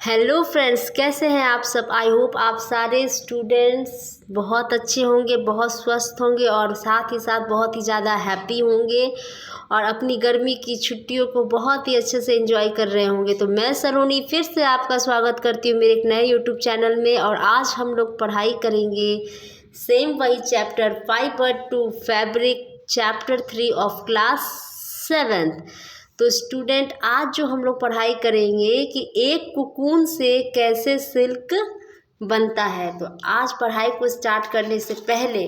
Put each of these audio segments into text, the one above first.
Hello friends, कैसे हैं आप सब। आई होप आप सारे स्टूडेंट्स बहुत अच्छे होंगे, बहुत स्वस्थ होंगे और साथ ही साथ बहुत ही ज़्यादा हैप्पी होंगे और अपनी गर्मी की छुट्टियों को बहुत ही अच्छे से एंजॉय कर रहे होंगे। तो मैं सलोनी फिर से आपका स्वागत करती हूँ मेरे एक नए यूट्यूब चैनल में। और आज हम लोग पढ़ाई करेंगे सेम वही chapter 5/2 fabric chapter 3 of class 7th। तो स्टूडेंट, आज जो हम लोग पढ़ाई करेंगे कि एक कुकून से कैसे सिल्क बनता है। तो आज पढ़ाई को स्टार्ट करने से पहले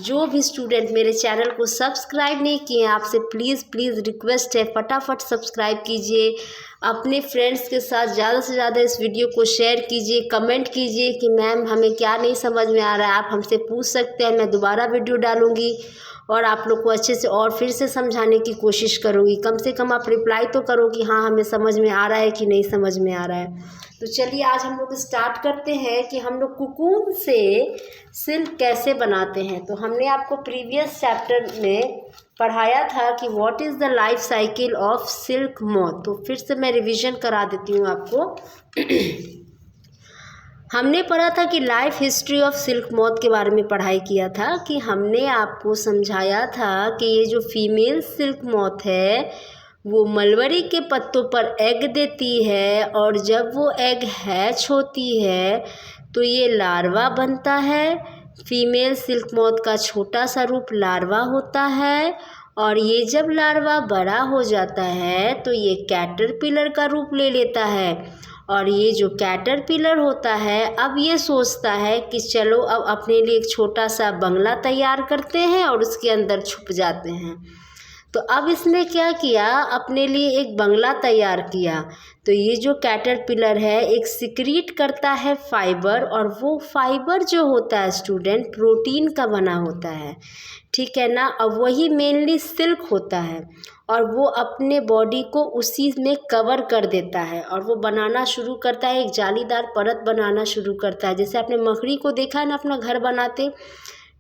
जो भी स्टूडेंट मेरे चैनल को सब्सक्राइब नहीं किए हैं, आपसे प्लीज़ रिक्वेस्ट है फटाफट सब्सक्राइब कीजिए। अपने फ्रेंड्स के साथ ज़्यादा से ज़्यादा इस वीडियो को शेयर कीजिए, कमेंट कीजिए कि मैम हमें क्या नहीं समझ में आ रहा है। आप हमसे पूछ सकते हैं, मैं दोबारा वीडियो डालूँगी और आप लोग को अच्छे से और फिर से समझाने की कोशिश करूँगी। कम से कम आप रिप्लाई तो करो कि हाँ हमें समझ में आ रहा है कि नहीं समझ में आ रहा है। तो चलिए आज हम लोग स्टार्ट करते हैं कि हम लोग कुकून से सिल्क कैसे बनाते हैं। तो हमने आपको प्रीवियस चैप्टर में पढ़ाया था कि what is the life cycle of silk moth. तो फिर से मैं रिवीजन करा देती हूँ आपको। हमने पढ़ा था कि life history of silk moth के बारे में पढ़ाई किया था कि हमने आपको समझाया था कि ये जो फीमेल सिल्क मॉथ है वो मलबरी के पत्तों पर एग देती है और जब वो एग हैच होती है तो ये लार्वा बनता है। फीमेल सिल्क मॉथ का छोटा सा रूप लार्वा होता है और ये जब लार्वा बड़ा हो जाता है तो ये कैटरपिलर का रूप ले लेता है। और ये जो कैटरपिलर होता है अब ये सोचता है कि चलो अब अपने लिए एक छोटा सा बंगला तैयार करते हैं और उसके अंदर छुप जाते हैं। तो अब इसने क्या किया, अपने लिए एक बंगला तैयार किया। तो ये जो कैटरपिलर है एक सिक्रीट करता है फाइबर, और वो फाइबर जो होता है स्टूडेंट प्रोटीन का बना होता है, ठीक है ना। अब वही मेनली सिल्क होता है और वो अपने बॉडी को उसी में कवर कर देता है और वो बनाना शुरू करता है, एक जालीदार परत बनाना शुरू करता है। जैसे आपने मकड़ी को देखा है ना अपना घर बनाते,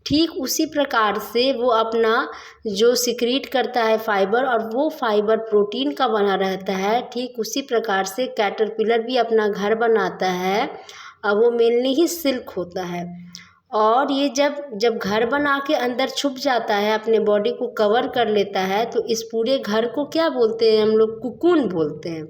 ठीक उसी प्रकार से वो अपना जो सिक्रीट करता है फाइबर और वो फाइबर प्रोटीन का बना रहता है, ठीक उसी प्रकार से कैटरपिलर भी अपना घर बनाता है। अब वो मेनली ही सिल्क होता है और ये जब घर बना के अंदर छुप जाता है, अपने बॉडी को कवर कर लेता है, तो इस पूरे घर को क्या बोलते हैं हम लोग, कुकून बोलते हैं।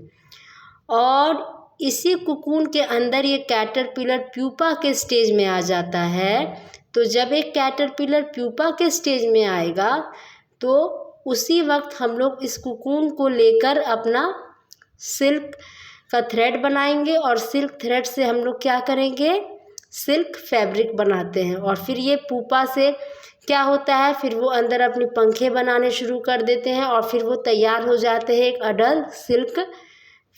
और इसी कुकून के अंदर ये कैटरपिलर प्यूपा के स्टेज में आ जाता है। तो जब एक कैटरपिलर प्यूपा के स्टेज में आएगा तो उसी वक्त हम लोग इस कुकून को लेकर अपना सिल्क का थ्रेड बनाएंगे और सिल्क थ्रेड से हम लोग क्या करेंगे, सिल्क फैब्रिक बनाते हैं। और फिर ये पुपा से क्या होता है, फिर वो अंदर अपनी पंखे बनाने शुरू कर देते हैं और फिर वो तैयार हो जाते हैं, एक adult silk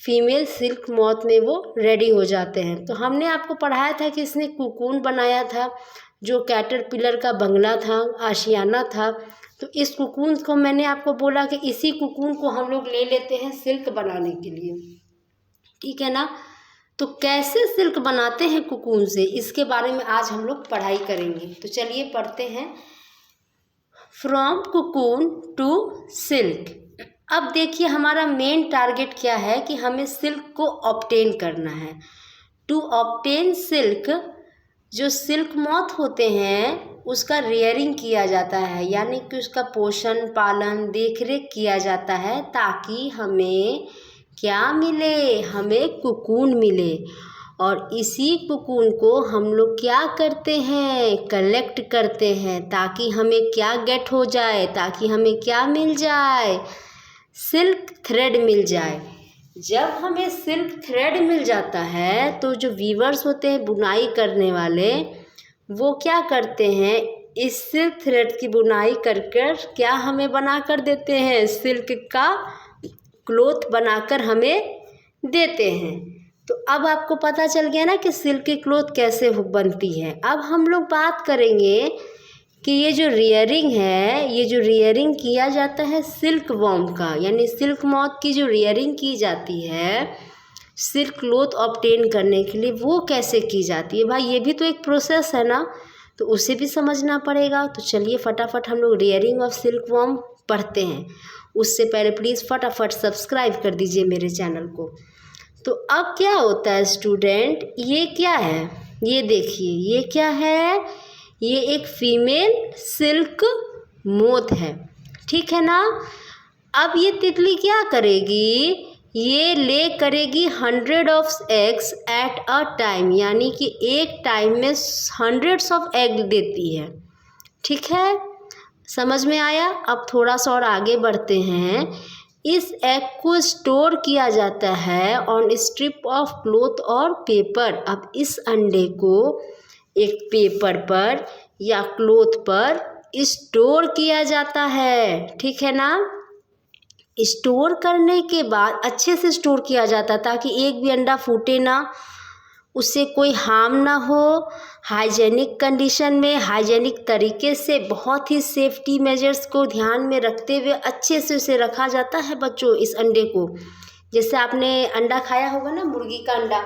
female silk moth में वो रेडी हो जाते हैं। तो हमने आपको पढ़ाया था कि इसने कुकून बनाया था जो कैटरपिलर का बंगला था, आशियाना था। तो इस कुकून को मैंने आपको बोला कि इसी कुकून को हम लोग ले लेते हैं सिल्क बनाने के लिए, ठीक है ना। तो कैसे सिल्क बनाते हैं कुकून से, इसके बारे में आज हम लोग पढ़ाई करेंगे। तो चलिए पढ़ते हैं, फ्रॉम कुकून टू सिल्क। अब देखिए हमारा मेन टारगेट क्या है कि हमें सिल्क को ऑब्टेन करना है। टू ऑब्टेन सिल्क, जो सिल्क मॉथ होते हैं उसका रेयरिंग किया जाता है, यानी कि उसका पोषण पालन देख रेख किया जाता है ताकि हमें क्या मिले, हमें कुकून मिले। और इसी कुकून को हम लोग क्या करते हैं, कलेक्ट करते हैं ताकि हमें क्या गेट हो जाए, ताकि हमें क्या मिल जाए, सिल्क थ्रेड मिल जाए। जब हमें सिल्क थ्रेड मिल जाता है तो जो वीवर्स होते हैं बुनाई करने वाले, वो क्या करते हैं, इस सिल्क थ्रेड की बुनाई कर क्या हमें बना कर देते हैं, सिल्क का क्लोथ बनाकर हमें देते हैं। तो अब आपको पता चल गया ना कि सिल्क की क्लोथ कैसे बनती है। अब हम लोग बात करेंगे कि ये जो रेयरिंग है, ये जो रेयरिंग किया जाता है सिल्क वॉर्म का, यानी सिल्क मॉथ की जो रेयरिंग की जाती है सिल्क क्लोथ ऑब्टेन करने के लिए, वो कैसे की जाती है। भाई ये भी तो एक प्रोसेस है ना, तो उसे भी समझना पड़ेगा। तो चलिए फटाफट हम लोग रेयरिंग ऑफ सिल्क वॉर्म पढ़ते हैं। उससे पहले प्लीज़ फटाफट सब्सक्राइब कर दीजिए मेरे चैनल को। तो अब क्या होता है स्टूडेंट, ये क्या है, ये देखिए ये क्या है, ये एक फीमेल सिल्क मोथ है, ठीक है ना। अब ये तितली क्या करेगी, ये ले करेगी 100 of eggs at a time, यानी कि एक टाइम में 100 ऑफ एग देती है, ठीक है, समझ में आया। अब थोड़ा सा और आगे बढ़ते हैं। इस एग को स्टोर किया जाता है ऑन स्ट्रिप ऑफ क्लॉथ और पेपर। अब इस अंडे को एक पेपर पर या क्लॉथ पर स्टोर किया जाता है, ठीक है ना। स्टोर करने के बाद अच्छे से स्टोर किया जाता है ताकि एक भी अंडा फूटे ना, उससे कोई हार्म ना हो। हाइजेनिक कंडीशन में, हाइजेनिक तरीके से, बहुत ही सेफ्टी मेजर्स को ध्यान में रखते हुए अच्छे से उसे रखा जाता है बच्चों। इस अंडे को, जैसे आपने अंडा खाया होगा ना, मुर्गी का अंडा,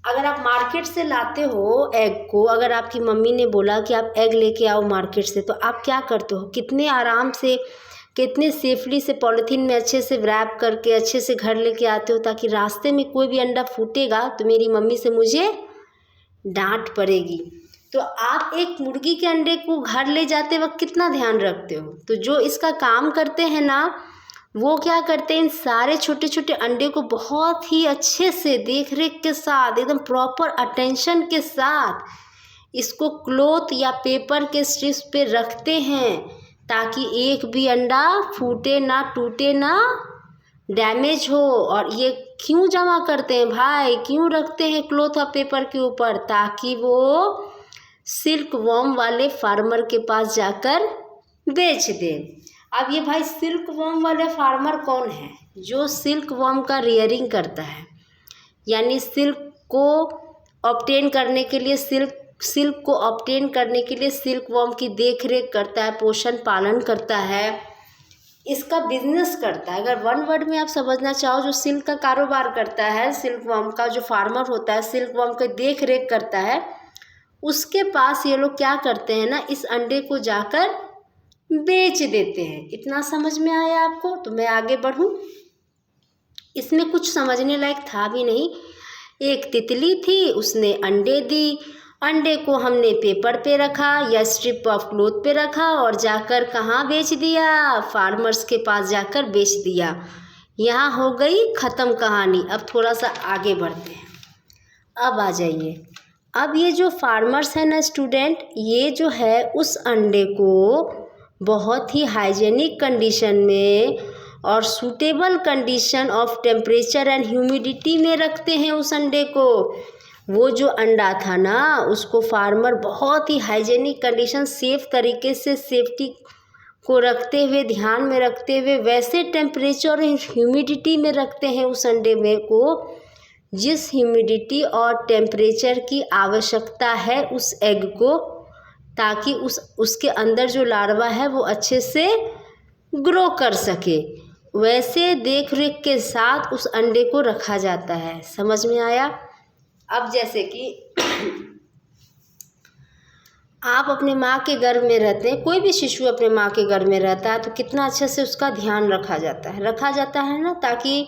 अगर आप मार्केट से लाते हो एग को, अगर आपकी मम्मी ने बोला कि आप एग लेके आओ मार्केट से, तो आप क्या करते हो, कितने आराम से, कितने सेफली से पॉलीथीन में अच्छे से रैप करके अच्छे से घर लेके आते हो, ताकि रास्ते में कोई भी अंडा फूटेगा तो मेरी मम्मी से मुझे डांट पड़ेगी। तो आप एक मुर्गी के अंडे को घर ले जाते वक्त कितना ध्यान रखते हो। तो जो इसका काम करते हैं ना, वो क्या करते हैं, इन सारे छोटे छोटे अंडे को बहुत ही अच्छे से देख रेख के साथ, एकदम प्रॉपर अटेंशन के साथ इसको क्लॉथ या पेपर के स्ट्रिप्स पे रखते हैं, ताकि एक भी अंडा फूटे ना, टूटे ना, डैमेज हो। और ये क्यों जमा करते हैं भाई, क्यों रखते हैं क्लॉथ और पेपर के ऊपर, ताकि वो सिल्क वॉर्म वाले फार्मर के पास जाकर बेच दें। अब ये भाई सिल्क वॉर्म वाले फार्मर कौन है, जो सिल्क वॉर्म का रेयरिंग करता है, यानी सिल्क को ऑब्टेन करने के लिए, सिल्क को ऑब्टेन करने के लिए सिल्क वॉर्म की देख रेख करता है, पोषण पालन करता है, इसका बिजनेस करता है। अगर वन वर्ड में आप समझना चाहो, जो सिल्क का कारोबार करता है, सिल्क वॉर्म का जो फार्मर होता है, सिल्क वॉर्म की देख रेख करता है, उसके पास ये लोग क्या करते हैं ना, इस अंडे को जाकर बेच देते हैं। इतना समझ में आया आपको। तो मैं आगे बढ़ूं, इसमें कुछ समझने लायक था भी नहीं। एक तितली थी, उसने अंडे दी, अंडे को हमने पेपर पे रखा या स्ट्रिप ऑफ क्लॉथ पे रखा और जाकर कहाँ बेच दिया, फार्मर्स के पास जाकर बेच दिया। यहाँ हो गई ख़त्म कहानी। अब थोड़ा सा आगे बढ़ते हैं। अब आ जाइए, अब ये जो फार्मर्स है ना स्टूडेंट, ये जो है उस अंडे को बहुत ही हाइजेनिक कंडीशन में और suitable condition of temperature and humidity में रखते हैं उस अंडे को। वो जो अंडा था ना, उसको फार्मर बहुत ही हाइजेनिक कंडीशन, सेफ तरीके से, सेफ्टी को रखते हुए, ध्यान में रखते हुए, वैसे टेम्परेचर और ह्यूमिडिटी में रखते हैं उस अंडे में को, जिस ह्यूमिडिटी और टेम्परेचर की आवश्यकता है उस एग को, ताकि उसके अंदर जो लार्वा है वो अच्छे से ग्रो कर सके। वैसे देख रेख के साथ उस अंडे को रखा जाता है। समझ में आया। अब जैसे कि आप अपने माँ के गर्भ में रहते हैं, कोई भी शिशु अपने माँ के गर्भ में रहता है, तो कितना अच्छे से उसका ध्यान रखा जाता है ना, ताकि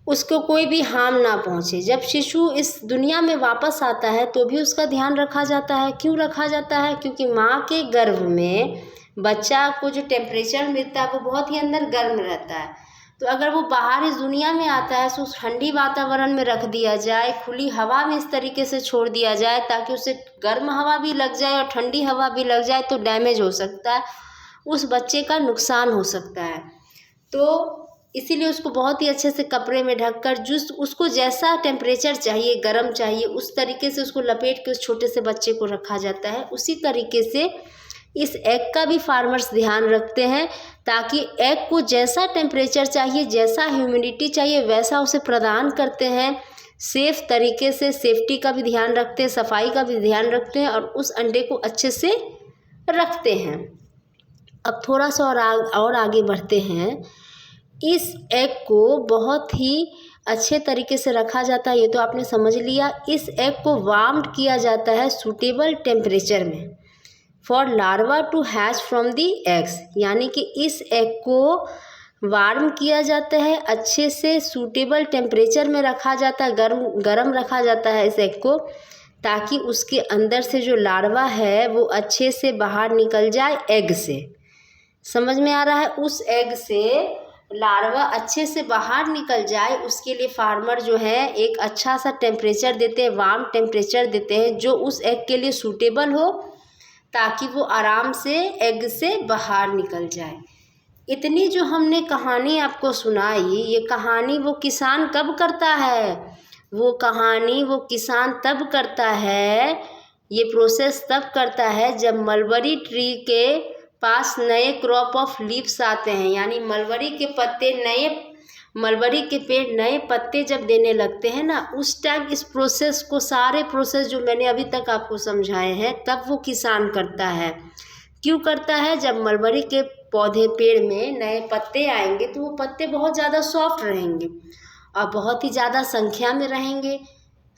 उसको कोई भी हार्म ना पहुँचे। जब शिशु इस दुनिया में वापस आता है तो भी उसका ध्यान रखा जाता है। क्यों रखा जाता है? क्योंकि माँ के गर्भ में बच्चा को जो टेम्परेचर मिलता है वो बहुत ही अंदर गर्म रहता है। तो अगर वो बाहर इस दुनिया में आता है तो उस ठंडी वातावरण में रख दिया जाए, खुली हवा में इस तरीके से छोड़ दिया जाए ताकि उसे गर्म हवा भी लग जाए और ठंडी हवा भी लग जाए, तो डैमेज हो सकता है, उस बच्चे का नुकसान हो सकता है। तो इसीलिए उसको बहुत ही अच्छे से कपड़े में ढककर, जिस उसको जैसा टेम्परेचर चाहिए, गर्म चाहिए, उस तरीके से उसको लपेट के उस छोटे से बच्चे को रखा जाता है। उसी तरीके से इस एग का भी फार्मर्स ध्यान रखते हैं, ताकि एग को जैसा टेम्परेचर चाहिए, जैसा ह्यूमिडिटी चाहिए, वैसा उसे प्रदान करते हैं। सेफ तरीके से सेफ्टी का भी ध्यान रखते हैं, सफाई का भी ध्यान रखते हैं और उस अंडे को अच्छे से रखते हैं। अब थोड़ा सा और आगे बढ़ते हैं। इस एग को बहुत ही अच्छे तरीके से रखा जाता है, ये तो आपने समझ लिया। इस एग को वार्म किया जाता है सूटेबल टेम्परेचर में for larva to hatch from the eggs, यानी कि इस एग को वार्म किया जाता है, अच्छे से सूटेबल टेम्परेचर में रखा जाता है, गरम रखा जाता है इस एग को, ताकि उसके अंदर से जो लार्वा है वो अच्छे से बाहर निकल जाए एग से। समझ में आ रहा है? उस एग से लार्वा अच्छे से बाहर निकल जाए, उसके लिए फार्मर जो है एक अच्छा सा टेम्परेचर देते हैं, वार्म टेम्परेचर देते हैं जो उस एग के लिए सूटेबल हो, ताकि वो आराम से एग से बाहर निकल जाए। इतनी जो हमने कहानी आपको सुनाई, ये कहानी वो किसान कब करता है? वो कहानी वो किसान तब करता है, ये प्रोसेस तब करता है जब मलबरी ट्री के पास नए क्रॉप ऑफ लीव्स आते हैं, यानी मलबरी के पत्ते मलबरी के पेड़ नए पत्ते जब देने लगते हैं ना, उस टाइम इस प्रोसेस को, सारे प्रोसेस जो मैंने अभी तक आपको समझाए हैं, तब वो किसान करता है। क्यों करता है? जब मलबरी के पौधे पेड़ में नए पत्ते आएंगे तो वो पत्ते बहुत ज़्यादा सॉफ्ट रहेंगे और बहुत ही ज़्यादा संख्या में रहेंगे,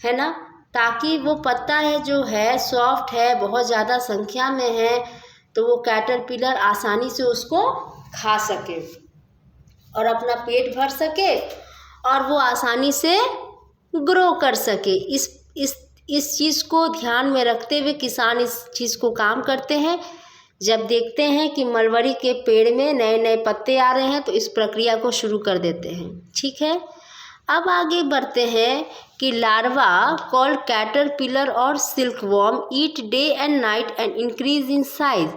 है ना, ताकि वो पत्ता है जो है सॉफ्ट है, बहुत ज़्यादा संख्या में है, तो वो कैटरपिलर आसानी से उसको खा सके और अपना पेट भर सके और वो आसानी से ग्रो कर सके। इस चीज़ को ध्यान में रखते हुए किसान इस चीज़ को काम करते हैं। जब देखते हैं कि मलबरी के पेड़ में नए नए पत्ते आ रहे हैं तो इस प्रक्रिया को शुरू कर देते हैं। ठीक है, अब आगे बढ़ते हैं कि लार्वा कॉल्ड कैटरपिलर और silkworm eat day and night and increase in size.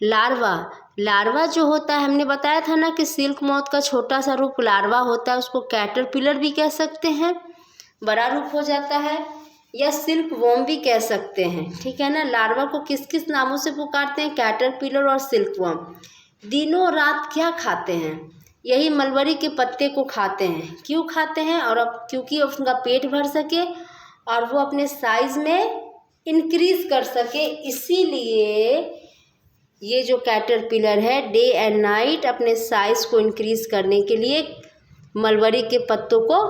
Larva जो होता है, हमने बताया था ना कि सिल्क मॉथ का छोटा सा रूप लार्वा होता है, उसको कैटरपिलर भी कह सकते हैं, बड़ा रूप हो जाता है, या सिल्क वॉर्म भी कह सकते हैं। ठीक है ना। लार्वा को किस किस नामों से पुकारते हैं? कैटरपिलर और सिल्क वॉर्म। दिनों रात क्या खाते हैं? यही मलबरी के पत्ते को खाते हैं। क्यों खाते हैं? और अब क्योंकि उनका पेट भर सके और वो अपने साइज में इंक्रीज कर सके, इसीलिए ये जो कैटरपिलर है डे एंड नाइट अपने साइज को इंक्रीज करने के लिए मलबरी के पत्तों को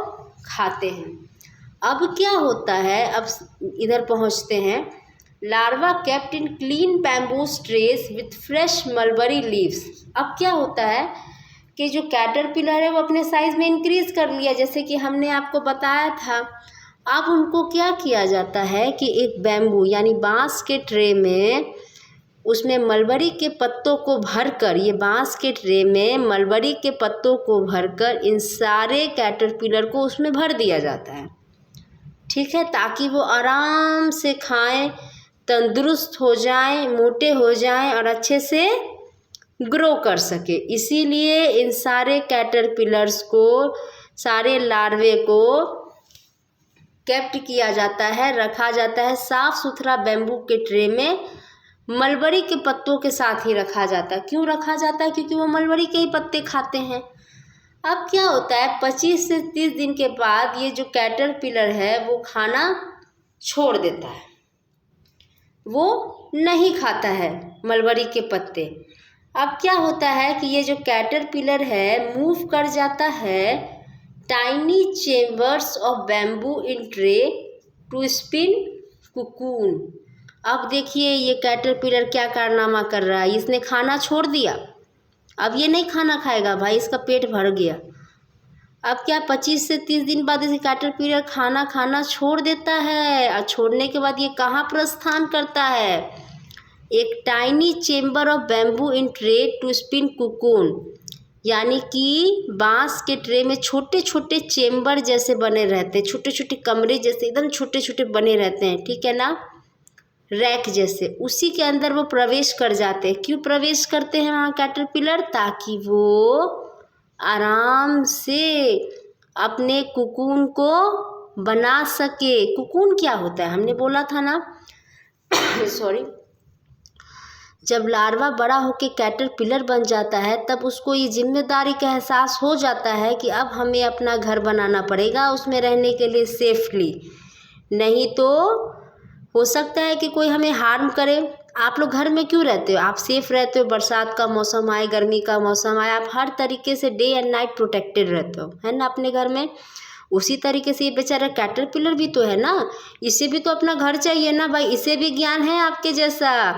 खाते हैं। अब क्या होता है, अब इधर पहुंचते हैं। Larva kept in clean bamboo trace with fresh mulberry leaves. अब क्या होता है कि जो कैटरपिलर है वो अपने साइज में इंक्रीज कर लिया, जैसे कि हमने आपको बताया था। अब उनको क्या किया जाता है कि एक बैम्बू यानी बांस के ट्रे में उसमें मलबरी के पत्तों को भरकर, ये बांस के ट्रे में मलबरी के पत्तों को भरकर इन सारे कैटरपिलर को उसमें भर दिया जाता है। ठीक है, ताकि वो आराम से खाएं, तंदुरुस्त हो जाएं, मोटे हो जाएं और अच्छे से ग्रो कर सके। इसीलिए इन सारे कैटरपिलर्स को, सारे लार्वे को केप्ट किया जाता है, रखा जाता है साफ सुथरा बैम्बू के ट्रे में, मलबरी के पत्तों के साथ ही रखा जाता है। क्यों रखा जाता है? क्योंकि वो मलबरी के ही पत्ते खाते हैं। अब क्या होता है, 25 से 30 दिन के बाद ये जो कैटरपिलर है वो खाना छोड़ देता है, वो नहीं खाता है मलबरी के पत्ते। अब क्या होता है कि ये जो कैटरपिलर है मूव कर जाता है tiny chambers of bamboo in tray to spin cocoon. अब देखिए ये कैटरपिलर क्या कारनामा कर रहा है, इसने खाना छोड़ दिया, अब ये नहीं खाना खाएगा भाई, इसका पेट भर गया। अब क्या 25 से 30 दिन बाद इसे कैटरपिलर खाना खाना छोड़ देता है, और छोड़ने के बाद ये कहाँ प्रस्थान करता है? एक tiny chamber of bamboo in tray to spin cocoon, यानी कि बांस के ट्रे में छोटे छोटे चेम्बर जैसे बने रहते हैं, छोटे छोटे कमरे जैसे एकदम छोटे छोटे बने रहते हैं, ठीक है ना, रैक जैसे, उसी के अंदर वो प्रवेश कर जाते हैं। क्यों प्रवेश करते हैं वहाँ कैटरपिलर? ताकि वो आराम से अपने कुकून को बना सके। कुकून क्या होता है? हमने बोला था ना सॉरी, जब लार्वा बड़ा होकर कैटरपिलर बन जाता है तब उसको ये जिम्मेदारी का एहसास हो जाता है कि अब हमें अपना घर बनाना पड़ेगा उसमें रहने के लिए सेफली, नहीं तो हो सकता है कि कोई हमें हार्म करे। आप लोग घर में क्यों रहते हो? आप सेफ रहते हो, बरसात का मौसम आए, गर्मी का मौसम आए, आप हर तरीके से डे एंड नाइट प्रोटेक्टेड रहते हो, है ना, अपने घर में। उसी तरीके से ये बेचारा कैटरपिलर भी तो है ना, इसे भी तो अपना घर चाहिए ना भाई, इसे भी ज्ञान है आपके जैसा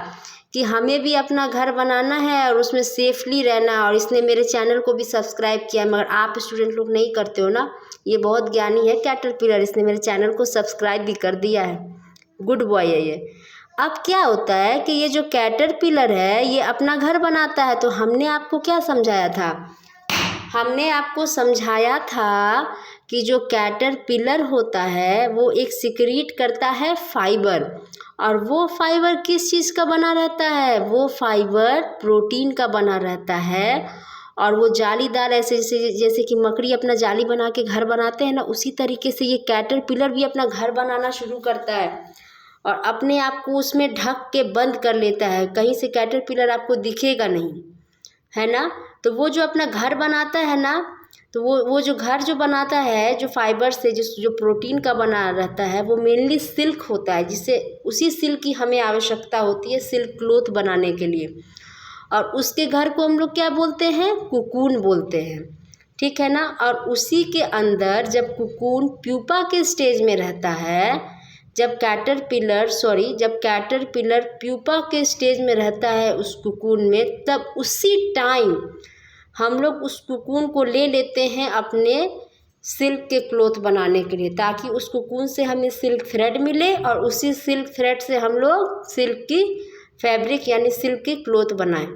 कि हमें भी अपना घर बनाना है और उसमें सेफली रहना है। और इसने मेरे चैनल को भी सब्सक्राइब किया है, मगर आप स्टूडेंट लोग नहीं करते हो ना। ये बहुत ज्ञानी है कैटरपिलर, इसने मेरे चैनल को सब्सक्राइब भी कर दिया है, गुड बॉय है ये। अब क्या होता है कि ये जो कैटरपिलर है ये अपना घर बनाता है। तो हमने आपको क्या समझाया था? हमने आपको समझाया था कि जो कैटरपिलर होता है वो एक सिक्रीट करता है फाइबर, और वो फाइबर किस चीज़ का बना रहता है? वो फाइबर प्रोटीन का बना रहता है। और वो जालीदार, ऐसे जैसे कि मकड़ी अपना जाली बना के घर बनाते हैं ना, उसी तरीके से ये कैटरपिलर भी अपना घर बनाना शुरू करता है और अपने आप को उसमें ढक के बंद कर लेता है। कहीं से कैटरपिलर आपको दिखेगा नहीं, है ना। तो वो जो अपना घर बनाता है ना, तो वो जो घर जो बनाता है, जो फाइबर से जो प्रोटीन का बना रहता है, वो मेनली सिल्क होता है, जिससे उसी सिल्क की हमें आवश्यकता होती है सिल्क क्लॉथ बनाने के लिए। और उसके घर को हम लोग क्या बोलते हैं? कुकून बोलते हैं, ठीक है ना। और उसी के अंदर जब कुकून प्यूपा के स्टेज में रहता है, जब कैटरपिलर प्यूपा के स्टेज में रहता है उस कुकून में, तब उसी टाइम हम लोग उस कुकून को ले लेते हैं अपने सिल्क के क्लॉथ बनाने के लिए, ताकि उस कुकून से हमें सिल्क थ्रेड मिले और उसी सिल्क थ्रेड से हम लोग सिल्क की फैब्रिक यानी सिल्क की क्लॉथ बनाएं।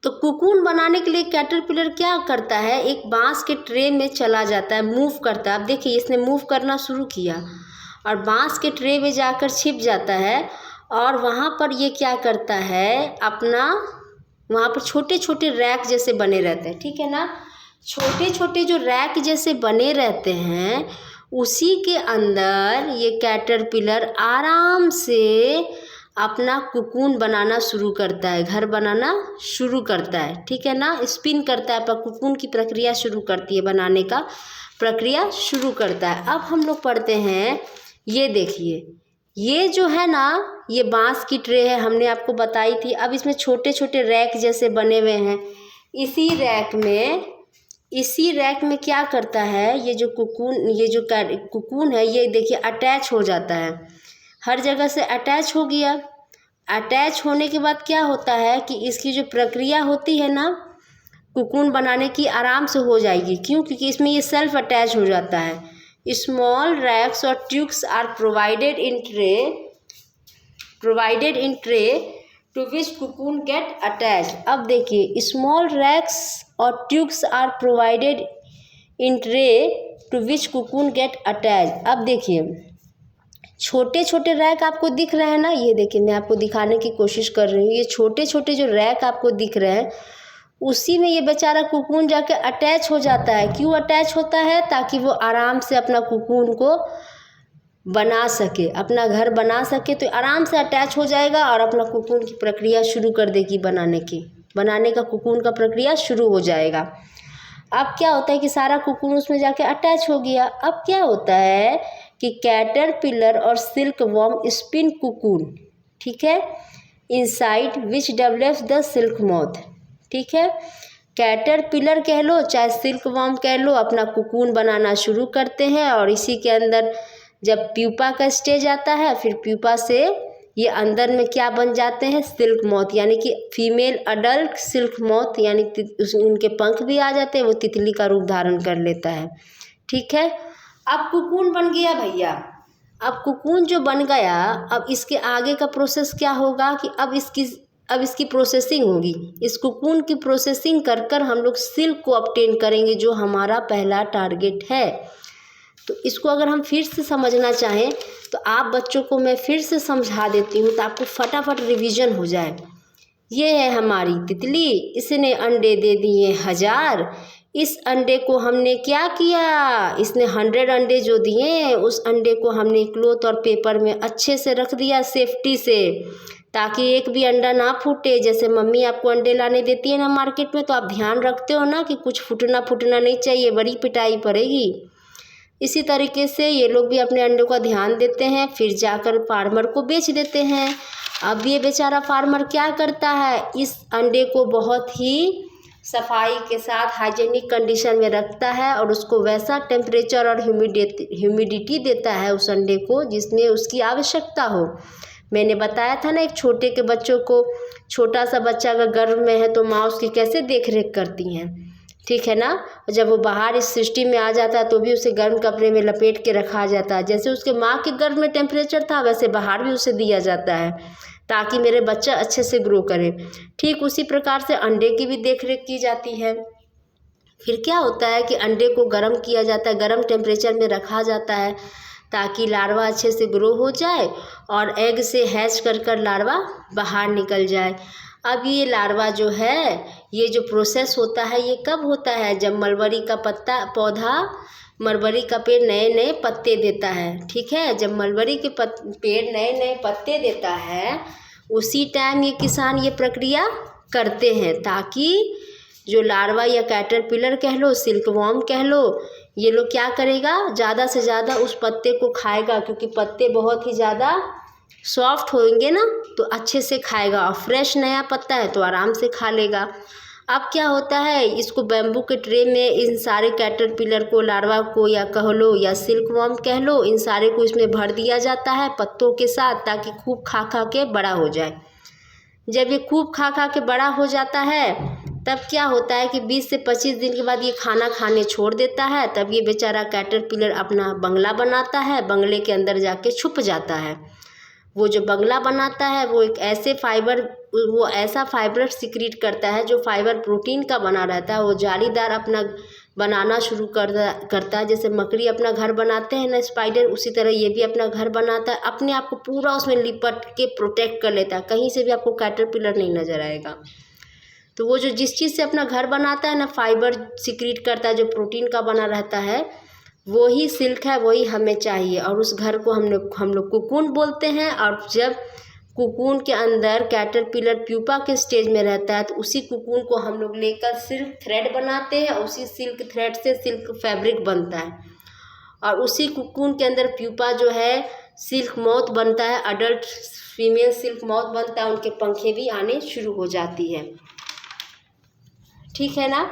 तो कुकून बनाने के लिए कैटरपिलर क्या करता है? एक बांस के ट्रे में चला जाता है, मूव करता है। अब देखिए इसने मूव करना शुरू किया और बांस के ट्रे में जाकर छिप जाता है। और वहाँ पर ये क्या करता है? अपना वहाँ पर छोटे छोटे रैक जैसे बने रहते हैं, ठीक है ना। छोटे छोटे जो रैक जैसे बने रहते हैं, उसी के अंदर ये कैटरपिलर आराम से अपना कुकून बनाना शुरू करता है, घर बनाना शुरू करता है, ठीक है ना। स्पिन करता है, पर कुकून की प्रक्रिया शुरू करती है, बनाने का प्रक्रिया शुरू करता है। अब हम लोग पढ़ते हैं, ये देखिए, ये जो है ना, ये बांस की ट्रे है, हमने आपको बताई थी। अब इसमें छोटे छोटे रैक जैसे बने हुए हैं। इसी रैक में क्या करता है? ये जो कुकून है, ये देखिए अटैच हो जाता है, हर जगह से अटैच हो गया। अटैच होने के बाद क्या होता है कि इसकी जो प्रक्रिया होती है ना कुकून बनाने की, आराम से हो जाएगी। क्यों? क्योंकि इसमें ये सेल्फ अटैच हो जाता है। स्मॉल रैक्स और tubes are provided in tray to which cocoon get attach. अब देखिए, स्मॉल रैक्स और tubes are provided in tray to which cocoon get attach. अब देखिए, छोटे छोटे रैक आपको दिख रहे हैं ना, ये देखिए मैं आपको दिखाने की कोशिश कर रही हूँ। ये छोटे छोटे जो रैक आपको दिख रहे हैं, उसी में ये बेचारा कुकून जाके अटैच हो जाता है। क्यों अटैच होता है? ताकि वो आराम से अपना कुकून को बना सके, अपना घर बना सके। तो आराम से अटैच हो जाएगा और अपना कुकून की प्रक्रिया शुरू कर देगी, बनाने का कुकून का प्रक्रिया शुरू हो जाएगा। अब क्या होता है कि सारा कुकून उसमें जाके अटैच हो गया। अब क्या होता है कि कैटरपिलर और सिल्क वॉर्म स्पिन कुकून, ठीक है, inside which develops the silk moth, ठीक है। कैटरपिलर कह लो चाहे सिल्क वॉर्म कह लो, अपना कुकून बनाना शुरू करते हैं। और इसी के अंदर जब प्यूपा का स्टेज आता है, फिर प्यूपा से ये अंदर में क्या बन जाते हैं? सिल्क मॉथ, यानी कि फीमेल अडल्ट सिल्क मॉथ, यानी उनके पंख भी आ जाते हैं, वो तितली का रूप धारण कर लेता है, ठीक है। अब कुकून बन गया भैया। अब कुकून जो बन गया, अब इसके आगे का प्रोसेस क्या होगा कि अब इसकी प्रोसेसिंग होगी। इस कुकून की प्रोसेसिंग कर हम लोग सिल्क को ऑब्टेन करेंगे, जो हमारा पहला टारगेट है। तो इसको अगर हम फिर से समझना चाहें तो आप बच्चों को मैं फिर से समझा देती हूँ, तो आपको फटाफट रिवीजन हो जाए। ये है हमारी तितली, इसने अंडे दे दिए 1000। इस अंडे को हमने क्या किया? इसने 100 अंडे जो दिए, उस अंडे को हमने क्लॉथ और पेपर में अच्छे से रख दिया सेफ्टी से, ताकि एक भी अंडा ना फूटे। जैसे मम्मी आपको अंडे लाने देती है ना मार्केट में, तो आप ध्यान रखते हो ना कि कुछ फूटना नहीं चाहिए, बड़ी पिटाई पड़ेगी। इसी तरीके से ये लोग भी अपने अंडों का ध्यान देते हैं, फिर जाकर फार्मर को बेच देते हैं। अब ये बेचारा फार्मर क्या करता है? इस अंडे को बहुत ही सफाई के साथ हाइजेनिक कंडीशन में रखता है और उसको वैसा टेम्परेचर और ह्यूमिडिटी देता है उस अंडे को जिसमें उसकी आवश्यकता हो। मैंने बताया था ना, एक छोटे के बच्चों को, छोटा सा बच्चा अगर गर्भ में है तो माँ उसकी कैसे देख रेख करती हैं, ठीक है ना। जब वो बाहर इस सृष्टि में आ जाता है तो भी उसे गर्म कपड़े में लपेट के रखा जाता है। जैसे उसके माँ के गर्भ में टेम्परेचर था वैसे बाहर भी उसे दिया जाता है ताकि मेरे बच्चा अच्छे से ग्रो करे। ठीक उसी प्रकार से अंडे की भी देख रेख की जाती है। फिर क्या होता है कि अंडे को गर्म किया जाता है, गर्म टेम्परेचर में रखा जाता है ताकि लार्वा अच्छे से ग्रो हो जाए और एग से हैच कर कर लार्वा बाहर निकल जाए। अब ये लार्वा जो है, ये जो प्रोसेस होता है ये कब होता है, जब मलबरी का मलबरी का पेड़ नए नए पत्ते देता है, ठीक है। जब मलबरी के पेड़ नए नए पत्ते देता है उसी टाइम ये किसान ये प्रक्रिया करते हैं ताकि जो लार्वा या कैटरपिलर कह लो, सिल्कवॉर्म कह लो, ये लोग क्या करेगा, ज़्यादा से ज़्यादा उस पत्ते को खाएगा, क्योंकि पत्ते बहुत ही ज़्यादा सॉफ्ट होंगे ना तो अच्छे से खाएगा, और फ्रेश नया पत्ता है तो आराम से खा लेगा। अब क्या होता है, इसको बैम्बू के ट्रे में इन सारे कैटरपिलर को, लार्वा को या कह लो या सिल्कवॉर्म कह लो, इन सारे को इसमें भर दिया जाता है पत्तों के साथ ताकि खूब खा खा के बड़ा हो जाए। जब ये खूब खा खा के बड़ा हो जाता है तब क्या होता है कि 20 से 25 दिन के बाद ये खाना खाने छोड़ देता है। तब ये बेचारा कैटरपिलर अपना बंगला बनाता है, बंगले के अंदर जाके छुप जाता है। वो जो बंगला बनाता है वो ऐसा फाइबर सिक्रीट करता है जो फाइबर प्रोटीन का बना रहता है। वो जालीदार अपना बनाना शुरू करता है, जैसे मकड़ी अपना घर बनाते हैं ना स्पाइडर, उसी तरह ये भी अपना घर बनाता है, अपने आप को पूरा उसमें लिपट के प्रोटेक्ट कर लेता है, कहीं से भी आपको कैटरपिलर नहीं नज़र आएगा। तो वो जो जिस चीज़ से अपना घर बनाता है ना, फाइबर सिक्रीट करता है जो प्रोटीन का बना रहता है, वही सिल्क है, वही हमें चाहिए। और उस घर को हम लोग कुकून बोलते हैं। और जब कुकून के अंदर कैटरपिलर प्यूपा के स्टेज में रहता है तो उसी कुकून को हम लोग लेकर सिल्क थ्रेड बनाते हैं, उसी सिल्क थ्रेड से सिल्क फैब्रिक बनता है। और उसी कुकून के अंदर प्यूपा जो है सिल्क मॉथ बनता है, अडल्ट फीमेल सिल्क मॉथ बनता है, उनके पंखें भी आने शुरू हो जाती है, ठीक है ना।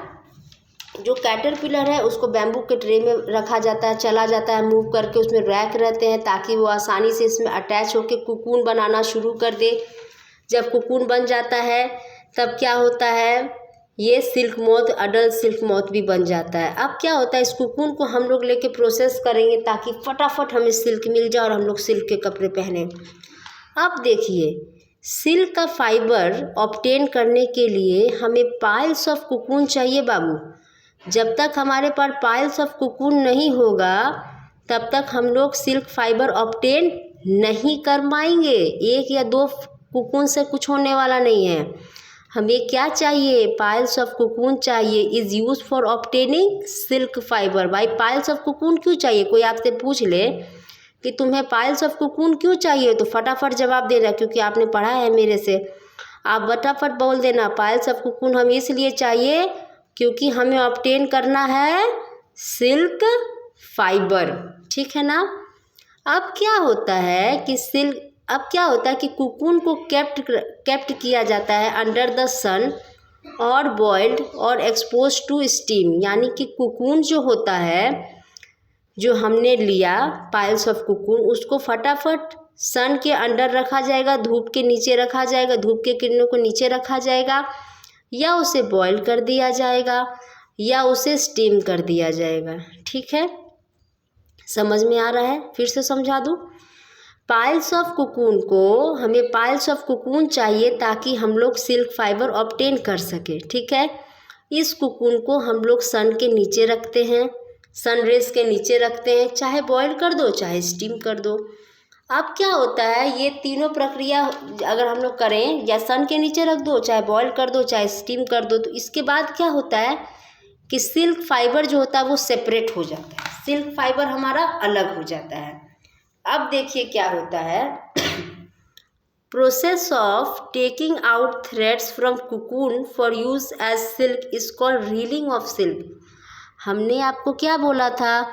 जो कैटरपिलर है उसको बैम्बू के ट्रे में रखा जाता है, चला जाता है मूव करके, उसमें रैक रहते हैं ताकि वो आसानी से इसमें अटैच होकर कुकून बनाना शुरू कर दे। जब कुकून बन जाता है तब क्या होता है, ये silk moth, adult silk moth भी बन जाता है। अब क्या होता है, इस कुकून को हम लोग लेके प्रोसेस करेंगे ताकि फटाफट हमें सिल्क मिल जाए और हम लोग सिल्क के कपड़े पहने। अब देखिए, सिल्क का फाइबर ऑब्टेन करने के लिए हमें पाइल्स ऑफ कुकून चाहिए बाबू। जब तक हमारे पास पाइल्स ऑफ कुकून नहीं होगा तब तक हम लोग सिल्क फाइबर ऑब्टेन नहीं कर पाएंगे। एक या दो कुकून से कुछ होने वाला नहीं है। हमें क्या चाहिए, पाइल्स ऑफ कुकून चाहिए। Is use for obtaining silk fibre. भाई पाइल्स ऑफ कुकून क्यों चाहिए, कोई आपसे पूछ ले कि तुम्हें पाइल्स ऑफ कुकून क्यों चाहिए तो फटाफट जवाब देना, क्योंकि आपने पढ़ा है मेरे से। आप फटाफट बोल देना, पाइल्स ऑफ कुकून हमें इसलिए चाहिए क्योंकि हमें ऑब्टेन करना है सिल्क फाइबर, ठीक है ना। अब क्या होता है कि कुकून को केप्ट किया जाता है अंडर द सन और बॉइल्ड और एक्सपोज टू स्टीम। यानी कि कुकून जो होता है, जो हमने लिया पाइल्स ऑफ कुकून, उसको फटाफट सन के अंडर रखा जाएगा, धूप के नीचे रखा जाएगा, धूप के किरणों को नीचे रखा जाएगा, या उसे बॉईल कर दिया जाएगा या उसे स्टीम कर दिया जाएगा, ठीक है। समझ में आ रहा है, फिर से समझा दूँ। पाइल्स ऑफ कुकून चाहिए ताकि हम लोग सिल्क फाइबर ऑब्टेन कर सके, ठीक है। इस कुकून को हम लोग सन के नीचे रखते हैं, सन रेस के नीचे रखते हैं, चाहे बॉईल कर दो चाहे स्टीम कर दो। अब क्या होता है, ये तीनों प्रक्रिया अगर हम लोग करें, या सन के नीचे रख दो, चाहे बॉईल कर दो, चाहे स्टीम कर दो, तो इसके बाद क्या होता है कि सिल्क फाइबर जो होता है वो सेपरेट हो जाता है, सिल्क फाइबर हमारा अलग हो जाता है। अब देखिए क्या होता है, process of taking out threads from cocoon for use as silk is called reeling of silk. हमने आपको क्या बोला था,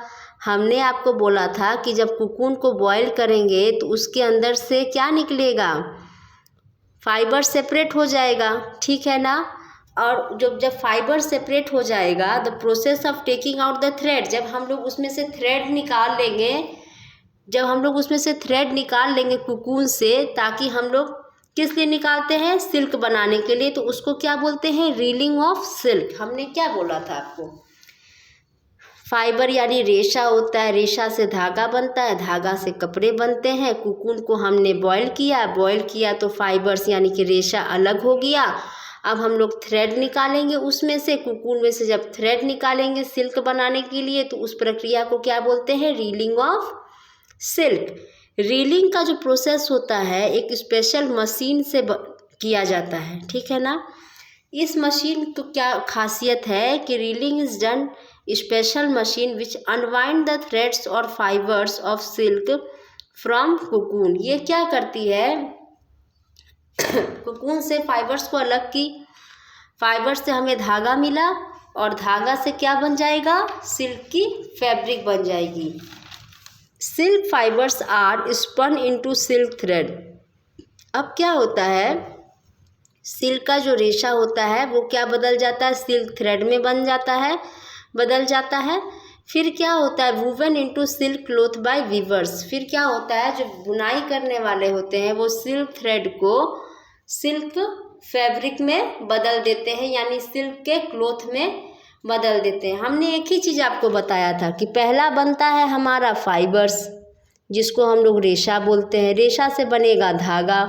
हमने आपको बोला था कि जब कुकून को बॉईल करेंगे तो उसके अंदर से क्या निकलेगा, फाइबर सेपरेट हो जाएगा, ठीक है ना। और जब फाइबर सेपरेट हो जाएगा, the process of taking out the thread, जब हम लोग उसमें से थ्रेड निकाल लेंगे जब हम लोग उसमें से थ्रेड निकाल लेंगे कोकून से, ताकि हम लोग किस लिए निकालते हैं, सिल्क बनाने के लिए, तो उसको क्या बोलते हैं, रीलिंग ऑफ सिल्क। हमने क्या बोला था आपको, फाइबर यानी रेशा होता है, रेशा से धागा बनता है, धागा से कपड़े बनते हैं। कोकून को हमने बॉयल किया तो फाइबर्स यानी कि रेशा अलग हो गया। अब हम लोग थ्रेड निकालेंगे उसमें से, कोकून में से जब थ्रेड निकालेंगे सिल्क बनाने के लिए, तो उस प्रक्रिया को क्या बोलते हैं, रीलिंग ऑफ सिल्क। रीलिंग का जो प्रोसेस होता है एक स्पेशल मशीन से किया जाता है, ठीक है ना। इस मशीन को क्या खासियत है कि reeling is done special machine which unwind the threads और fibres of silk from cocoon. ये क्या करती है, कोकून से फाइबर्स को अलग की, फाइबर्स से हमें धागा मिला और धागा से क्या बन जाएगा, सिल्क की फैब्रिक बन जाएगी। Silk fibres are spun into silk thread. अब क्या होता है, सिल्क का जो रेशा होता है वो क्या बदल जाता है, सिल्क थ्रेड में बदल जाता है। फिर क्या होता है, woven into silk cloth by weavers. फिर क्या होता है, जो बुनाई करने वाले होते हैं वो सिल्क थ्रेड को सिल्क फैब्रिक में बदल देते हैं, यानी सिल्क के क्लॉथ में बदल देते हैं। हमने एक ही चीज़ आपको बताया था कि पहला बनता है हमारा फाइबर्स, जिसको हम लोग रेशा बोलते हैं, रेशा से बनेगा धागा,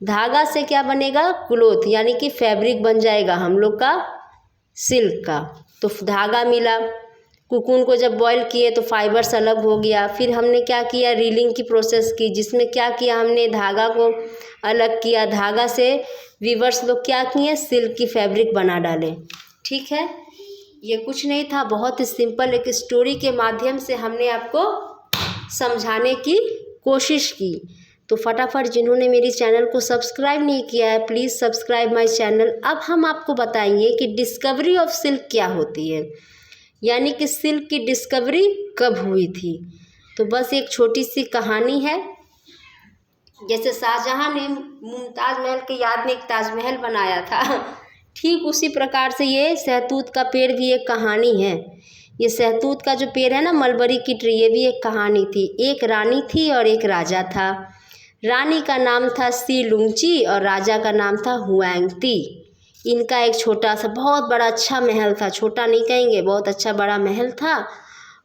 धागा से क्या बनेगा, क्लॉथ यानी कि फैब्रिक बन जाएगा हम लोग का सिल्क का। तो धागा मिला, कोकून को जब बॉयल किए तो फाइबर्स अलग हो गया। फिर हमने क्या किया, रीलिंग की प्रोसेस की, जिसमें क्या किया, हमने धागा को अलग किया, धागा से वीवर्स लोग क्या किए, सिल्क की फैब्रिक बना डाले, ठीक है। ये कुछ नहीं था, बहुत ही सिंपल एक स्टोरी के माध्यम से हमने आपको समझाने की कोशिश की। तो फटाफट जिन्होंने मेरी चैनल को सब्सक्राइब नहीं किया है, प्लीज़ सब्सक्राइब माय चैनल। अब हम आपको बताएंगे कि डिस्कवरी ऑफ सिल्क क्या होती है, यानी कि सिल्क की डिस्कवरी कब हुई थी। तो बस एक छोटी सी कहानी है। जैसे शाहजहां ने मुमताज़ महल के याद में एक ताजमहल बनाया था, ठीक उसी प्रकार से ये सहतूत का पेड़ भी एक कहानी है। ये सहतूत का जो पेड़ है ना, मलबरी की ट्री, ये भी एक कहानी थी। एक रानी थी और एक राजा था। रानी का नाम था सी लुंगची और राजा का नाम था हुआंगती। इनका एक छोटा सा बहुत बड़ा अच्छा महल था, छोटा नहीं कहेंगे, बहुत अच्छा बड़ा महल था।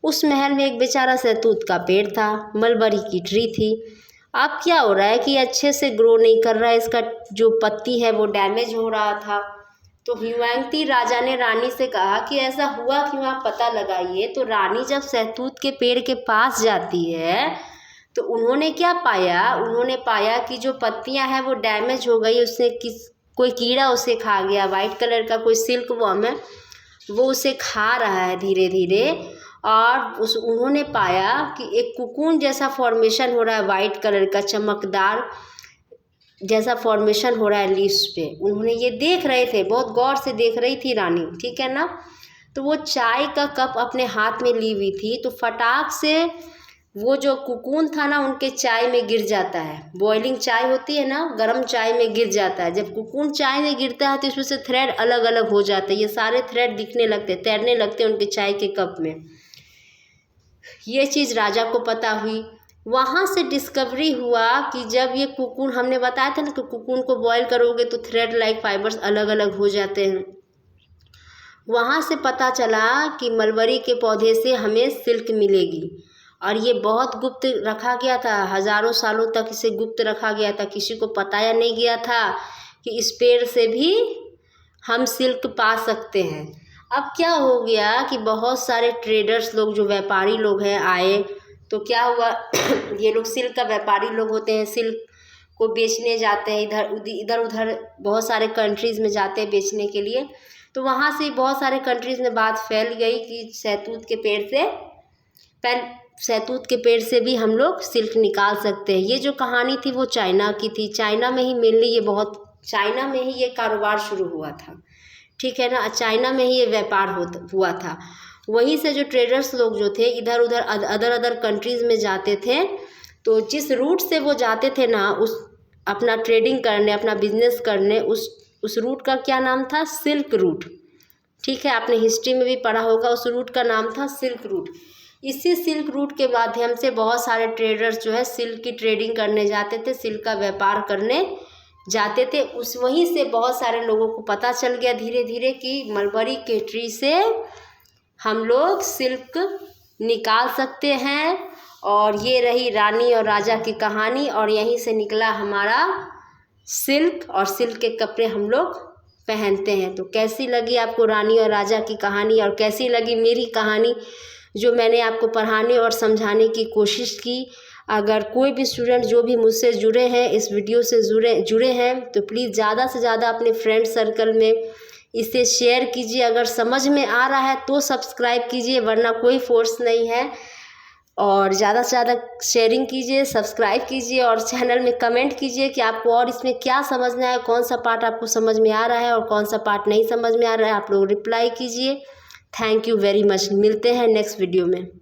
उस महल में एक बेचारा सहतूत का पेड़ था, मलबरी की ट्री थी। अब क्या हो रहा है कि अच्छे से ग्रो नहीं कर रहा है, इसका जो पत्ती है वो डैमेज हो रहा था। तो हुआंगती राजा ने रानी से कहा कि ऐसा हुआ क्यों, आप पता लगाइए। तो रानी जब सहतूत के पेड़ के पास जाती है तो उन्होंने क्या पाया, उन्होंने पाया कि जो पत्तियां हैं वो डैमेज हो गई, उसने कोई कीड़ा उसे खा गया, वाइट कलर का कोई सिल्क वर्म है वो उसे खा रहा है धीरे धीरे। और उन्होंने पाया कि एक कोकून जैसा फॉर्मेशन हो रहा है, वाइट कलर का चमकदार जैसा फॉर्मेशन हो रहा है लीव्स पे। उन्होंने ये देख रहे थे, बहुत गौर से देख रही थी रानी, ठीक है ना। तो वो चाय का कप अपने हाथ में ली हुई थी, तो फटाक से वो जो कोकून था ना उनके चाय में गिर जाता है। बॉइलिंग चाय होती है ना, गर्म चाय में गिर जाता है। जब कोकून चाय में गिरता है तो इसमें से थ्रेड अलग अलग हो जाते हैं, ये सारे थ्रेड दिखने लगते, तैरने लगते उनके चाय के कप में। ये चीज़ राजा को पता हुई। वहाँ से डिस्कवरी हुआ कि जब ये कोकून, हमने बताया था ना कि कोकून को बॉयल करोगे तो थ्रेड लाइक फाइबर्स अलग अलग हो जाते हैं। वहाँ से पता चला कि मलबरी के पौधे से हमें सिल्क मिलेगी। और ये बहुत गुप्त रखा गया था, हज़ारों सालों तक इसे गुप्त रखा गया था, किसी को बताया नहीं गया था कि इस पेड़ से भी हम सिल्क पा सकते हैं। अब क्या हो गया कि बहुत सारे ट्रेडर्स लोग, जो व्यापारी लोग हैं, आए। तो क्या हुआ ये लोग सिल्क का व्यापारी लोग होते हैं, सिल्क को बेचने जाते हैं, इधर उधर बहुत सारे कंट्रीज़ में जाते हैं बेचने के लिए। तो वहाँ से बहुत सारे कंट्रीज़ में बात फैल गई कि सहतूत के पेड़ से भी हम लोग सिल्क निकाल सकते हैं। ये जो कहानी थी वो चाइना की थी, चाइना में ही मेनली चाइना में ही ये कारोबार शुरू हुआ था, ठीक है ना। चाइना में ही ये व्यापार हुआ था। वहीं से जो ट्रेडर्स लोग जो थे इधर उधर अदर कंट्रीज़ में जाते थे, तो जिस रूट से वो जाते थे ना, उस अपना ट्रेडिंग करने, अपना बिजनेस करने, उस रूट का क्या नाम था, सिल्क रूट, ठीक है। आपने हिस्ट्री में भी पढ़ा होगा, उस रूट का नाम था सिल्क रूट। इसी सिल्क रूट के माध्यम से बहुत सारे ट्रेडर्स जो है सिल्क की ट्रेडिंग करने जाते थे, सिल्क का व्यापार करने जाते थे। वहीं से बहुत सारे लोगों को पता चल गया धीरे धीरे कि मलबरी के ट्री से हम लोग सिल्क निकाल सकते हैं। और ये रही रानी और राजा की कहानी, और यहीं से निकला हमारा सिल्क, और सिल्क के कपड़े हम लोग पहनते हैं। तो कैसी लगी आपको रानी और राजा की कहानी, और कैसी लगी मेरी कहानी जो मैंने आपको पढ़ाने और समझाने की कोशिश की। अगर कोई भी स्टूडेंट जो भी मुझसे जुड़े हैं, इस वीडियो से जुड़े हैं, तो प्लीज़ ज़्यादा से ज़्यादा अपने फ्रेंड सर्कल में इसे शेयर कीजिए। अगर समझ में आ रहा है तो सब्सक्राइब कीजिए, वरना कोई फोर्स नहीं है। और ज़्यादा से ज़्यादा शेयरिंग कीजिए, सब्सक्राइब कीजिए, और चैनल में कमेंट कीजिए कि आपको और इसमें क्या समझना है, कौन सा पार्ट आपको समझ में आ रहा है और कौन सा पार्ट नहीं समझ में आ रहा है। आप लोग रिप्लाई कीजिए। Thank you very much. मिलते हैं नेक्स्ट वीडियो में।